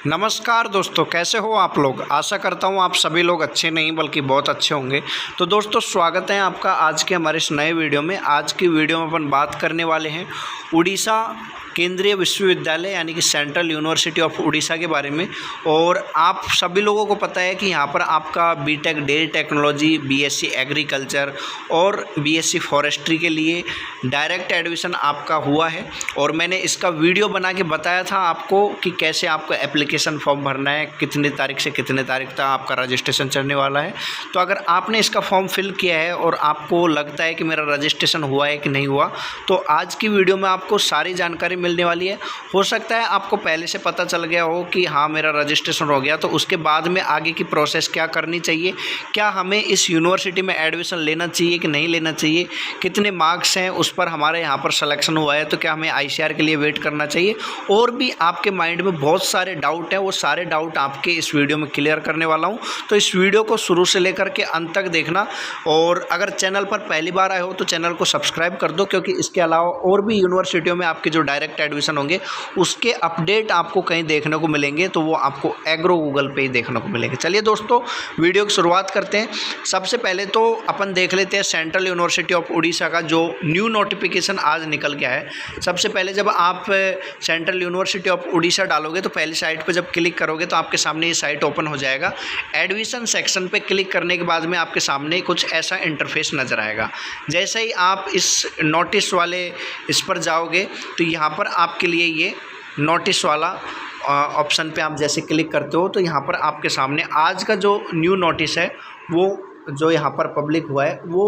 नमस्कार दोस्तों, कैसे हो आप लोग। आशा करता हूँ आप सभी लोग अच्छे नहीं बल्कि बहुत अच्छे होंगे। तो दोस्तों, स्वागत है आपका आज के हमारे इस नए वीडियो में। आज की वीडियो में अपन बात करने वाले हैं उड़ीसा केंद्रीय विश्वविद्यालय यानी कि सेंट्रल यूनिवर्सिटी ऑफ उड़ीसा के बारे में। और आप सभी लोगों को पता है कि यहाँ पर आपका BTech dairy technology, BSc agriculture और बीएससी फॉरेस्ट्री के लिए डायरेक्ट एडमिशन आपका हुआ है। और मैंने इसका वीडियो बना के बताया था आपको कि कैसे आपको एप्लीकेशन फॉर्म भरना है, कितने तारीख से कितने तारीख तक आपका रजिस्ट्रेशन चलने वाला है। तो अगर आपने इसका फॉर्म फिल किया है और आपको लगता है कि मेरा रजिस्ट्रेशन हुआ है कि नहीं हुआ, तो आज की वीडियो में आपको सारी जानकारी मिलने वाली है। हो सकता है आपको पहले से पता चल गया हो कि हाँ मेरा रजिस्ट्रेशन हो गया, तो उसके बाद में आगे की प्रोसेस क्या करनी चाहिए, क्या हमें इस यूनिवर्सिटी में एडमिशन लेना चाहिए कि नहीं लेना चाहिए, कितने मार्क्स हैं उस पर हमारे यहाँ पर सिलेक्शन हुआ है, तो क्या हमें आईसीआर के लिए वेट करना चाहिए। और भी आपके माइंड में बहुत सारे डाउट हैं, वो सारे डाउट आपके इस वीडियो में क्लियर करने वाला हूँ। तो इस वीडियो को शुरू से लेकर के अंत तक देखना। और अगर चैनल पर पहली बार आए हो तो चैनल को सब्सक्राइब कर दो, क्योंकि इसके अलावा और भी यूनिवर्सिटियों में आपके जो डायरेक्ट एडमिशन होंगे उसके अपडेट आपको कहीं देखने को मिलेंगे, तो वो आपको एग्रो गूगल पे ही देखने को मिलेंगे। चलिए दोस्तों, वीडियो की शुरुआत करते हैं। सबसे पहले तो अपन देख लेते हैं सेंट्रल यूनिवर्सिटी ऑफ उड़ीसा का जो न्यू नोटिफिकेशन आज निकल गया है। सबसे पहले जब आप सेंट्रल यूनिवर्सिटी ऑफ उड़ीसा डालोगे तो पहली साइट पर जब क्लिक करोगे तो आपके सामने ये साइट ओपन हो जाएगा। एडमिशन सेक्शन पे क्लिक करने के बाद में आपके सामने कुछ ऐसा इंटरफेस नज़र आएगा। जैसे ही आप इस नोटिस वाले इस पर जाओगे तो यहाँ पर आपके लिए ये नोटिस वाला ऑप्शन पे आप जैसे क्लिक करते हो तो यहाँ पर आपके सामने आज का जो न्यू नोटिस है वो जो यहाँ पर पब्लिक हुआ है वो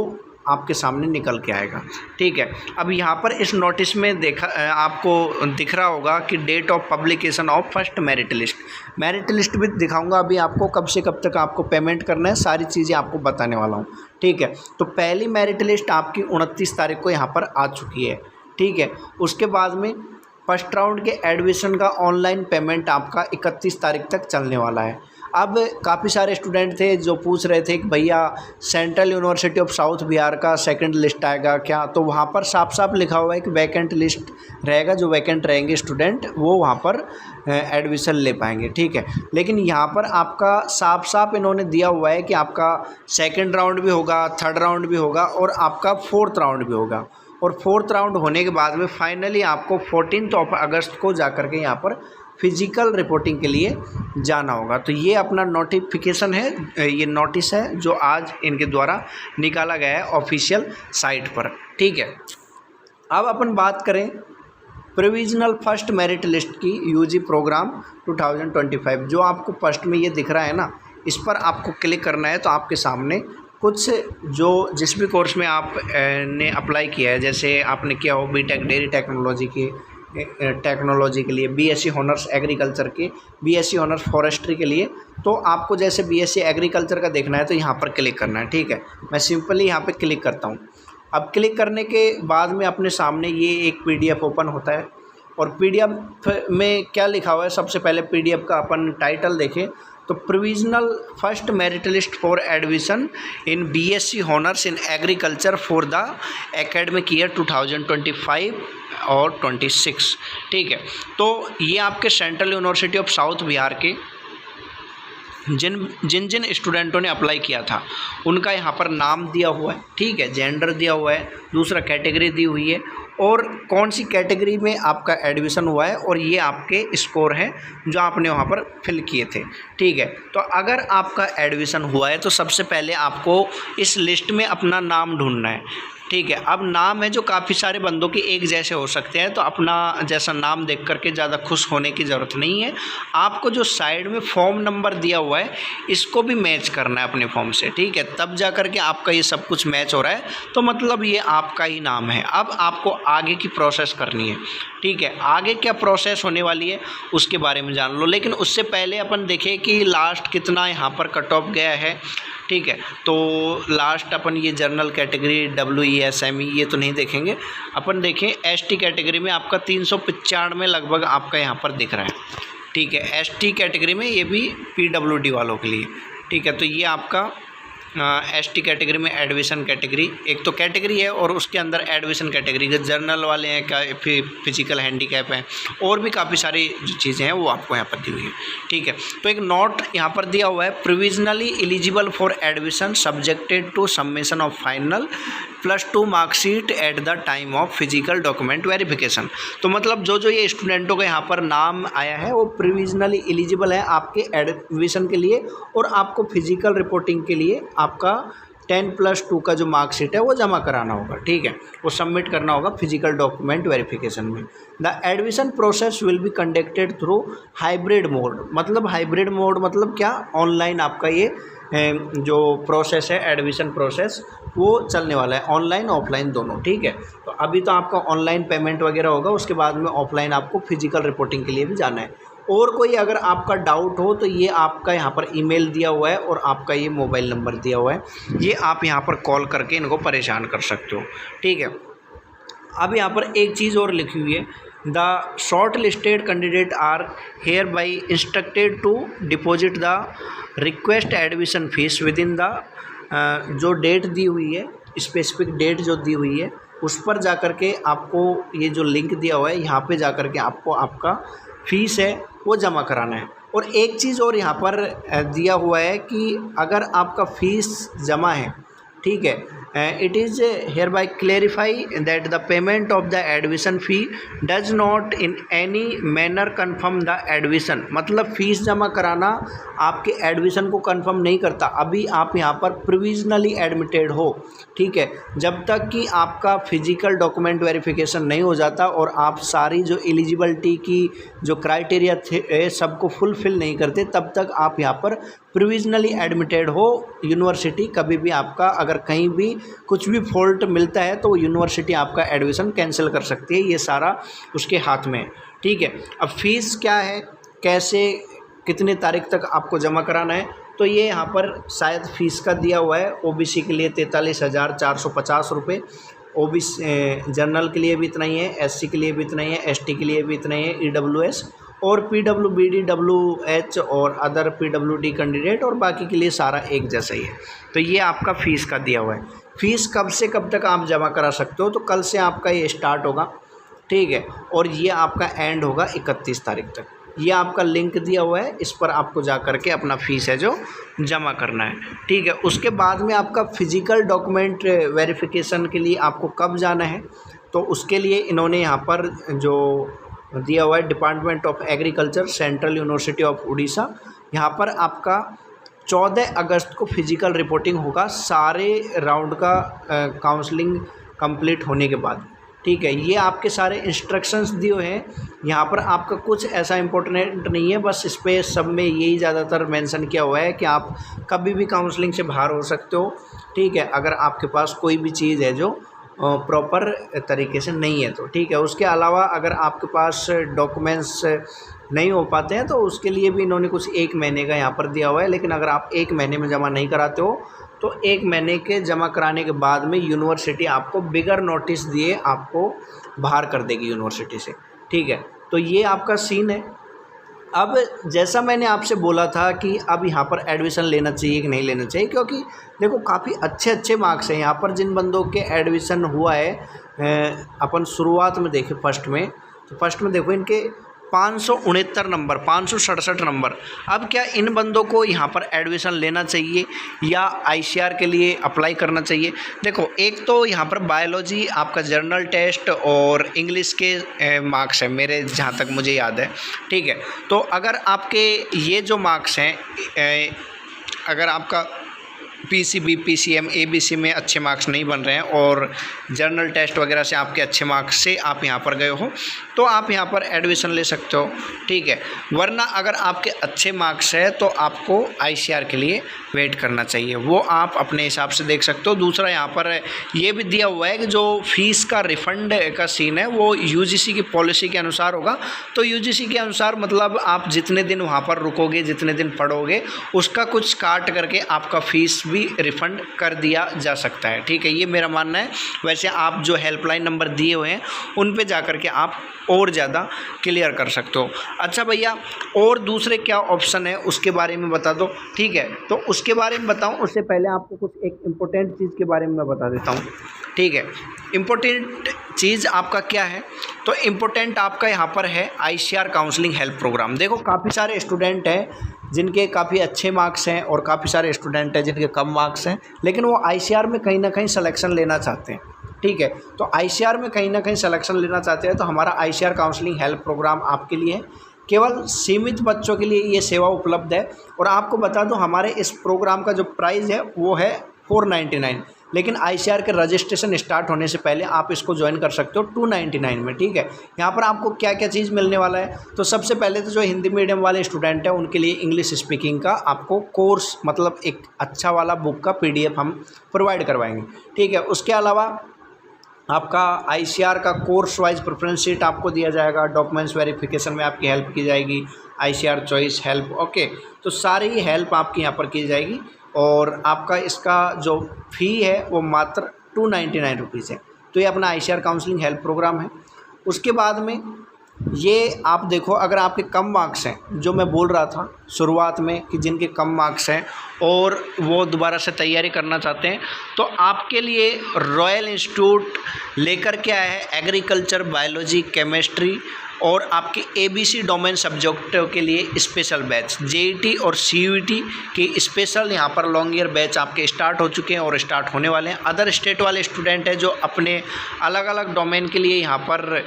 आपके सामने निकल के आएगा। ठीक है, अब यहाँ पर इस नोटिस में आपको दिख रहा होगा कि date of publication of first merit list भी दिखाऊंगा अभी आपको, कब से कब तक आपको पेमेंट करना है, सारी चीज़ें आपको बताने वाला हूँ। ठीक है, तो पहली मेरिट लिस्ट आपकी 29 तारीख को यहाँ पर आ चुकी है। ठीक है, उसके बाद में फर्स्ट राउंड के एडमिशन का ऑनलाइन पेमेंट आपका 31 तारीख तक चलने वाला है। अब काफ़ी सारे स्टूडेंट थे जो पूछ रहे थे कि भैया central university of south Bihar का सेकंड लिस्ट आएगा क्या, तो वहाँ पर साफ साफ लिखा हुआ है कि वैकेंट लिस्ट रहेगा, जो वैकेंट रहेंगे स्टूडेंट वो वहाँ पर एडमिशन ले पाएंगे। ठीक है, लेकिन यहाँ पर आपका साफ साफ इन्होंने दिया हुआ है कि आपका सेकेंड राउंड भी होगा, थर्ड राउंड भी होगा और आपका फोर्थ राउंड भी होगा। और फोर्थ राउंड होने के बाद में फाइनली आपको 14 अगस्त को जाकर के यहाँ पर फिजिकल रिपोर्टिंग के लिए जाना होगा। तो ये अपना नोटिफिकेशन है, ये नोटिस है जो आज इनके द्वारा निकाला गया है ऑफिशियल साइट पर। ठीक है, अब अपन बात करें प्रोविजनल फर्स्ट मेरिट लिस्ट की यूजी प्रोग्राम 2025। जो आपको फर्स्ट में ये दिख रहा है ना, इस पर आपको क्लिक करना है तो आपके सामने कुछ जो जिस भी कोर्स में आप ने अप्लाई किया है, जैसे आपने किया हो बीटेक डेयरी टेक्नोलॉजी के लिए, बीएससी ऑनर्स एग्रीकल्चर के, बीएससी ऑनर्स फॉरेस्ट्री के लिए, तो आपको जैसे बीएससी एग्रीकल्चर का देखना है तो यहाँ पर क्लिक करना है। ठीक है, मैं सिंपली यहाँ पे क्लिक करता हूँ। अब क्लिक करने के बाद में अपने सामने ये एक पीडीएफ ओपन होता है। और पीडीएफ में क्या लिखा हुआ है, सबसे पहले पीडीएफ का अपन टाइटल देखें तो provisional first merit list for admission in BSc honours in agriculture for the academic year 2025 और 26। ठीक है, तो ये आपके central university of south Bihar के जिन स्टूडेंटों ने अप्लाई किया था उनका यहाँ पर नाम दिया हुआ है। ठीक है, जेंडर दिया हुआ है, दूसरा कैटेगरी दी हुई है और कौन सी कैटेगरी में आपका एडमिशन हुआ है, और ये आपके स्कोर हैं जो आपने वहाँ पर फिल किए थे। ठीक है, तो अगर आपका एडमिशन हुआ है तो सबसे पहले आपको इस लिस्ट में अपना नाम ढूंढना है। ठीक है, अब नाम है जो काफ़ी सारे बंदों के एक जैसे हो सकते हैं, तो अपना जैसा नाम देख करके ज़्यादा खुश होने की ज़रूरत नहीं है। आपको जो साइड में फॉर्म नंबर दिया हुआ है इसको भी मैच करना है अपने फॉर्म से। ठीक है, तब जा कर के आपका ये सब कुछ मैच हो रहा है तो मतलब ये आपका ही नाम है। अब आपको आगे की प्रोसेस करनी है। ठीक है, आगे क्या प्रोसेस होने वाली है उसके बारे में जान लो, लेकिन उससे पहले अपन देखें कि लास्ट कितना यहाँ पर कट ऑफ गया है। ठीक है, तो लास्ट अपन ये जनरल कैटेगरी WESME ये तो नहीं देखेंगे, अपन देखें ST कैटेगरी में आपका 395 लगभग आपका यहाँ पर दिख रहा है। ठीक है, ST कैटेगरी में ये भी PWD वालों के लिए। ठीक है, तो ये आपका ST कैटेगरी में एडमिशन कैटेगरी, एक तो कैटेगरी है और उसके अंदर एडमिशन कैटेगरी के जर्नल वाले हैं, का फिजिकल हैंडीकैप हैं, और भी काफ़ी सारी जो चीज़ें हैं वो आपको यहाँ पर दी हुई है। ठीक है, तो एक नोट यहाँ पर दिया हुआ है, provisionally eligible for admission subjected to submission of final +2 marksheet at the time of physical document verification. तो मतलब जो ये स्टूडेंटों का यहाँ पर नाम आया है वो प्रोविजनली एलिजिबल है आपके एडमिशन के लिए, और आपको फिजिकल रिपोर्टिंग के लिए आपका 10+2 का जो मार्कशीट है वो जमा कराना होगा। ठीक है, वो सबमिट करना होगा फिजिकल डॉक्यूमेंट वेरिफिकेशन में। The admission process will be conducted through hybrid mode. मतलब हाइब्रिड मोड मतलब क्या, ऑनलाइन आपका ये जो प्रोसेस है एडमिशन प्रोसेस वो चलने वाला है, ऑनलाइन ऑफलाइन दोनों। ठीक है, तो अभी तो आपका ऑनलाइन पेमेंट वगैरह होगा, उसके बाद में ऑफलाइन आपको फिजिकल रिपोर्टिंग के लिए भी जाना है। और कोई अगर आपका डाउट हो तो ये आपका यहाँ पर ईमेल दिया हुआ है और आपका ये मोबाइल नंबर दिया हुआ है, ये आप यहाँ पर कॉल करके इनको परेशान कर सकते हो। ठीक है, अब यहाँ पर एक चीज़ और लिखी हुई है, the shortlisted candidate are hereby instructed to deposit the request admission fees within the जो डेट दी हुई है, स्पेसिफिक डेट जो दी हुई है उस पर जा कर के आपको ये जो लिंक दिया हुआ है यहाँ पे जा कर के आपको आपका फ़ीस है वो जमा कराना है। और एक चीज़ और यहाँ पर दिया हुआ है कि अगर आपका फ़ीस जमा है, ठीक है, it is here by clarify that the payment of the admission fee does not in any manner confirm the admission. मतलब फ़ीस जमा कराना आपके एडमिशन को कन्फर्म नहीं करता, अभी आप यहाँ पर प्रोविजनली एडमिटेड हो। ठीक है, जब तक कि आपका फिजिकल डॉक्यूमेंट वेरिफिकेशन नहीं हो जाता और आप सारी जो एलिजिबिलिटी की जो क्राइटेरिया थे सबको फुलफ़िल नहीं करते, तब तक आप यहाँ पर प्रोविजनली एडमिटेड हो। यूनिवर्सिटी कभी भी आपका अगर कहीं भी कुछ भी फॉल्ट मिलता है तो यूनिवर्सिटी आपका एडमिशन कैंसिल कर सकती है, ये सारा उसके हाथ में है। ठीक है, अब फीस क्या है, कैसे, कितनी तारीख तक आपको जमा कराना है, तो ये यहाँ पर शायद फ़ीस का दिया हुआ है। ओबीसी के लिए 43,450 रुपये, ओबीसी जनरल के लिए भी इतना ही है, एससी के लिए भी इतना ही है, एसटी के लिए भी इतना ही है, ईडब्ल्यूएस और पीडब्ल्यूबीडी, डब्ल्यूएच और अदर पीडब्ल्यूडी कैंडिडेट और बाकी के लिए सारा एक जैसा ही है। तो ये आपका फ़ीस का दिया हुआ है। फ़ीस कब से कब तक आप जमा करा सकते हो, तो कल से आपका ये स्टार्ट होगा। ठीक है, और ये आपका एंड होगा 31 तारीख तक। ये आपका लिंक दिया हुआ है, इस पर आपको जा कर के अपना फ़ीस है जो जमा करना है। ठीक है, उसके बाद में आपका फ़िज़िकल डॉक्यूमेंट वेरिफिकेशन के लिए आपको कब जाना है, तो उसके लिए इन्होंने यहाँ पर जो दिया हुआ है department of agriculture, central university of Orissa, यहाँ पर आपका 14 अगस्त को फिजिकल रिपोर्टिंग होगा, सारे राउंड का काउंसलिंग कंप्लीट होने के बाद। ठीक है, ये आपके सारे इंस्ट्रक्शंस दिए हैं, यहाँ पर आपका कुछ ऐसा इम्पोर्टेंट नहीं है, बस इस पर सब में यही ज़्यादातर मेंशन किया हुआ है कि आप कभी भी काउंसलिंग से बाहर हो सकते हो। ठीक है, अगर आपके पास कोई भी चीज़ है जो प्रॉपर तरीके से नहीं है तो। ठीक है, उसके अलावा अगर आपके पास डॉक्यूमेंट्स नहीं हो पाते हैं तो उसके लिए भी इन्होंने कुछ 1 महीने का यहाँ पर दिया हुआ है, लेकिन अगर आप 1 महीने में जमा नहीं कराते हो तो 1 महीने के जमा कराने के बाद में यूनिवर्सिटी आपको बिगर नोटिस दिए आपको बाहर कर देगी यूनिवर्सिटी से। ठीक है, तो ये आपका सीन है। अब जैसा मैंने आपसे बोला था कि अब यहाँ पर एडमिशन लेना चाहिए कि नहीं लेना चाहिए, क्योंकि देखो काफ़ी अच्छे मार्क्स हैं यहाँ पर जिन बंदों के एडमिशन हुआ है। अपन शुरुआत में देखें फर्स्ट में, तो फर्स्ट में देखो इनके 569 नंबर, 567 नंबर। अब क्या इन बंदों को यहाँ पर एडमिशन लेना चाहिए या आईसीआर के लिए अप्लाई करना चाहिए? देखो, एक तो यहाँ पर बायोलॉजी आपका जर्नल टेस्ट और इंग्लिश के मार्क्स हैं मेरे जहाँ तक मुझे याद है। ठीक है, तो अगर आपके ये जो मार्क्स हैं, अगर आपका पीसीबी, पीसीएम, एबीसी में अच्छे मार्क्स नहीं बन रहे हैं और जर्नल टेस्ट वगैरह से आपके अच्छे मार्क्स से आप यहाँ पर गए हो तो आप यहाँ पर एडमिशन ले सकते हो। ठीक है, वरना अगर आपके अच्छे मार्क्स है तो आपको आईसीआर के लिए वेट करना चाहिए, वो आप अपने हिसाब से देख सकते हो। दूसरा यहाँ पर ये भी दिया हुआ है कि जो फीस का रिफ़ंड का सीन है वो यूजीसी की पॉलिसी के अनुसार होगा। तो यूजीसी के अनुसार मतलब आप जितने दिन वहाँ पर रुकोगे, जितने दिन पढ़ोगे, उसका कुछ काट करके आपका फ़ीस भी रिफ़ंड कर दिया जा सकता है। ठीक है, ये मेरा मानना है। वैसे आप जो हेल्पलाइन नंबर दिए हुए हैं उन पे जा कर के आप और ज़्यादा क्लियर कर सकते हो। अच्छा भैया, और दूसरे क्या ऑप्शन है उसके बारे में बता दो। ठीक है, तो उसके बारे में बताऊं उससे पहले आपको कुछ एक इम्पोर्टेंट चीज़ के बारे में मैं बता देता हूं। ठीक है, इम्पोर्टेंट चीज़ आपका क्या है, तो इम्पोर्टेंट आपका यहाँ पर है ICAR काउंसलिंग हेल्प प्रोग्राम। देखो, काफ़ी सारे स्टूडेंट हैं जिनके काफ़ी अच्छे मार्क्स हैं और काफ़ी सारे स्टूडेंट हैं जिनके कम मार्क्स हैं, लेकिन वो ICAR में कहीं ना कहीं सिलेक्शन लेना चाहते हैं। ठीक है, तो ICAR में कहीं ना कहीं सिलेक्शन लेना चाहते हैं तो हमारा ICAR काउंसलिंग हेल्प प्रोग्राम आपके लिए है। केवल सीमित बच्चों के लिए ये सेवा उपलब्ध है। और आपको बता दूं, हमारे इस प्रोग्राम का जो प्राइस है वो है 499, लेकिन ICAR के रजिस्ट्रेशन स्टार्ट होने से पहले आप इसको ज्वाइन कर सकते हो 299 में। ठीक है, यहाँ पर आपको क्या क्या चीज़ मिलने वाला है, तो सबसे पहले तो जो हिंदी मीडियम वाले स्टूडेंट हैं उनके लिए इंग्लिश स्पीकिंग का आपको कोर्स, मतलब एक अच्छा वाला बुक का PDF हम प्रोवाइड करवाएंगे। ठीक है, उसके अलावा आपका ICAR का कोर्स वाइज प्रेफरेंस शीट आपको दिया जाएगा। डॉक्यूमेंट्स वेरिफिकेशन में आपकी हेल्प की जाएगी, ICAR चॉइस हेल्प। ओके, तो सारी हेल्प आपकी यहाँ पर की जाएगी। और आपका इसका जो फ़ी है वो मात्र 299 रुपीज़ है। तो ये अपना ICAR काउंसलिंग हेल्प प्रोग्राम है। उसके बाद में ये आप देखो, अगर आपके कम मार्क्स हैं, जो मैं बोल रहा था शुरुआत में कि जिनके कम मार्क्स हैं और वो दोबारा से तैयारी करना चाहते हैं, तो आपके लिए रॉयल इंस्टीट्यूट लेकर के आया है एग्रीकल्चर, बायोलॉजी, केमिस्ट्री और आपके ABC डोमेन सब्जेक्टों के लिए स्पेशल बैच। JET और CUET की स्पेशल यहाँ पर लॉन्ग ईयर बैच आपके स्टार्ट हो चुके हैं और स्टार्ट होने वाले हैं। अदर स्टेट वाले स्टूडेंट हैं जो अपने अलग अलग डोमेन के लिए यहाँ पर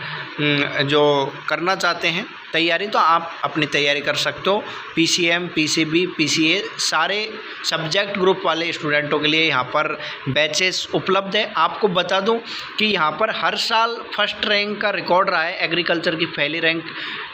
जो करना चाहते हैं तैयारी, तो आप अपनी तैयारी कर सकते हो। PCM, PCB, PCA सारे सब्जेक्ट ग्रुप वाले स्टूडेंटों के लिए यहाँ पर बैचेस उपलब्ध है। आपको बता दूं कि यहाँ पर हर साल फर्स्ट रैंक का रिकॉर्ड रहा है। एग्रीकल्चर की पहली रैंक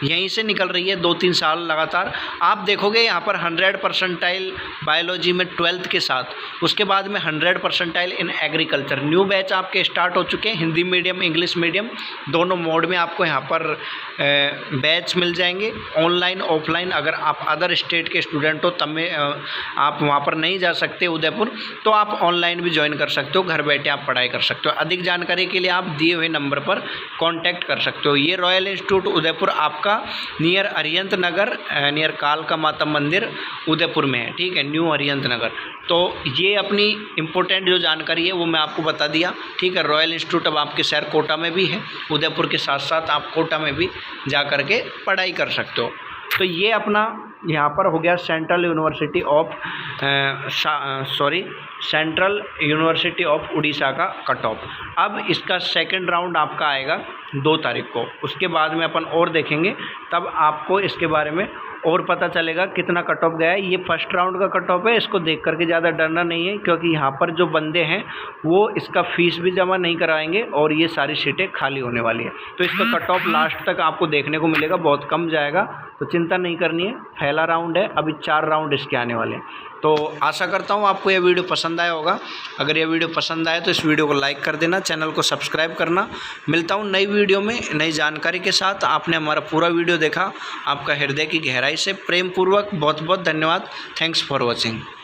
यहीं से निकल रही है 2-3 साल लगातार। आप देखोगे यहाँ पर 100 परसेंटाइल बायोलॉजी में 12th के साथ, उसके बाद में 100 percentile in agriculture. New batch आपके स्टार्ट हो चुके हैं, हिंदी मीडियम, इंग्लिश मीडियम दोनों मोड में आपको यहाँ पर बैच मिल जाएंगे, ऑनलाइन ऑफलाइन। अगर आप अदर स्टेट के स्टूडेंट हो, तब में आप वहाँ पर नहीं जा सकते उदयपुर, तो आप ऑनलाइन भी ज्वाइन कर सकते हो, घर बैठे आप पढ़ाई कर सकते हो। अधिक जानकारी के लिए आप दिए हुए नंबर पर कांटेक्ट कर सकते हो। ये रॉयल इंस्टीट्यूट उदयपुर आपका नियर अरिहंत नगर, नियर कालका माता मंदिर उदयपुर में है। ठीक है, न्यू अरिहंत नगर। तो ये अपनी इम्पोर्टेंट जो जानकारी है वो मैं आपको बता दिया। ठीक है, रॉयल इंस्टीट्यूट अब आपके शहर कोटा में भी है, उदयपुर के साथ साथ आप कोटा में भी जा कर के पढ़ाई कर सकते हो। तो ये अपना यहाँ पर हो गया सेंट्रल यूनिवर्सिटी ऑफ उड़ीसा का कट ऑफ। अब इसका सेकंड राउंड आपका आएगा 2 तारीख को, उसके बाद में अपन और देखेंगे, तब आपको इसके बारे में और पता चलेगा कितना कट ऑफ गया है। ये फर्स्ट राउंड का कट ऑफ है, इसको देख करके ज़्यादा डरना नहीं है, क्योंकि यहाँ पर जो बंदे हैं वो इसका फ़ीस भी जमा नहीं कराएंगे और ये सारी सीटें खाली होने वाली है। तो इसका कट ऑफ लास्ट तक आपको देखने को मिलेगा, बहुत कम जाएगा, तो चिंता नहीं करनी है। पहला राउंड है, अभी 4 राउंड इसके आने वाले हैं। तो आशा करता हूँ आपको यह वीडियो पसंद आया होगा। अगर यह वीडियो पसंद आए तो इस वीडियो को लाइक कर देना, चैनल को सब्सक्राइब करना। मिलता हूँ नई वीडियो में नई जानकारी के साथ। आपने हमारा पूरा वीडियो देखा, आपका हृदय की गहराई से प्रेम पूर्वक बहुत बहुत धन्यवाद। Thanks for watching.